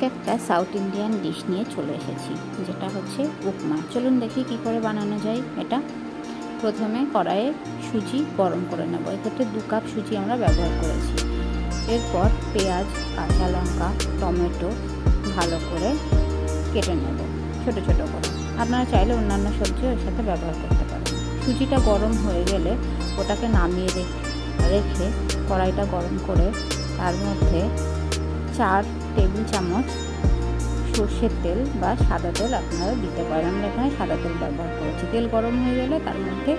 আজকে একটা south Indian dish নিয়ে চলে এসেছি, যেটা হচ্ছে উপমা। চলুন দেখি কি করে বানানো যায় এটা। প্রথমে কড়াইয়ে সুজি গরম করে নেব। এক্ষেত্রে 2 কাপ সুজি আমরা ব্যবহার করেছি। এরপর পেঁয়াজ, কাঁচা লঙ্কা, টমেটো ভালো করে কেটে নেব ছোট ছোট করে। আপনারা চাইলে অন্যান্য সবজি ওর সাথে ব্যবহার করতে পারেন। সুজিটা গরম হয়ে গেলে ওটাকে নামিয়ে রেখে কড়াইটা গরম করে তার মধ্যে 4 টেবিল চামচ সর্ষের তেল বা সাদা তেল আপনারা দিতে পারেন। আমরা এখানে সাদা তেল ব্যবহার করেছি। তেল গরম হয়ে গেলে তার মধ্যে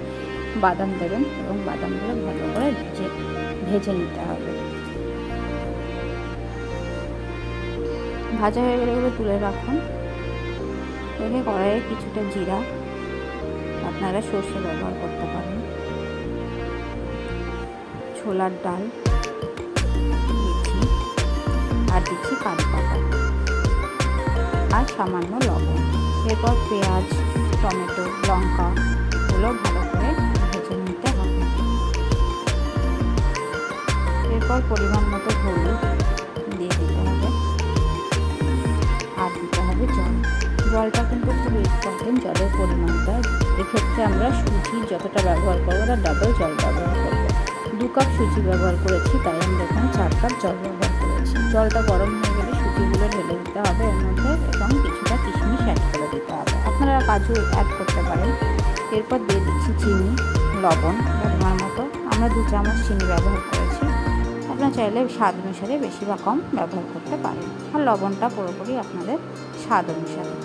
বাদাম দেবেন এবং বাদামগুলো ভালো করে ভেজে নিতে হবে। ভাজা হয়ে গেলে এগুলো তুলে রাখুন। রেখে কড়াইয়ে কিছুটা জিরা, আপনারা সর্ষে ব্যবহার করতে পারেন, ছোলার ডাল দিচ্ছি, আর দিচ্ছি কারি পাতা আর সামান্য লবণ। এরপর পেঁয়াজ, টমেটো, লঙ্কা গুলো ভালো করে ভেজে নিতে হবে। এরপর পরিমাণ মতো হলুদ দিয়ে দিতে হবে আর দিতে হবে জল। জলটা কিন্তু খুব ইম্পর্টেন্ট, জলের পরিমাণটা। এক্ষেত্রে আমরা সুজি যতটা ব্যবহার করবো তার ডাবল জল ব্যবহার করবো। 2 কাপ সুজি ব্যবহার করেছি, তাই আমরা এখানে 4 কাপ জল ব্যবহার করেছি। জলটা গরম হয়ে গেলে সুজিগুলো ঢেলে দিতে হবে এর মধ্যে এবং কিছুটা কিশমিশ অ্যাড করে দিতে হবে। আপনারা কাজু অ্যাড করতে পারেন। এরপর দিয়ে দিচ্ছি চিনি, লবণ পরিমাণ মতো। আমরা 2 চামচ চিনি ব্যবহার করেছি। আপনারা চাইলে স্বাদ অনুসারে বেশি বা কম ব্যবহার করতে পারেন। আর লবণটা পুরোপুরি আপনাদের স্বাদ অনুসারে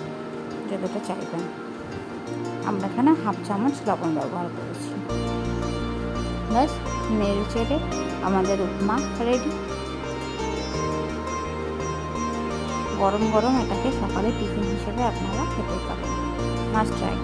যতটা চাইবেন। আমরা এখানে 1/2 চামচ লবণ ব্যবহার করেছি। ব্যাস, নেড়ে চেড়ে আমাদের উপমা রেডি। গরম গরম এটাকে সকালে টিফিন হিসেবে আপনারা খেতে পারেন। Must try.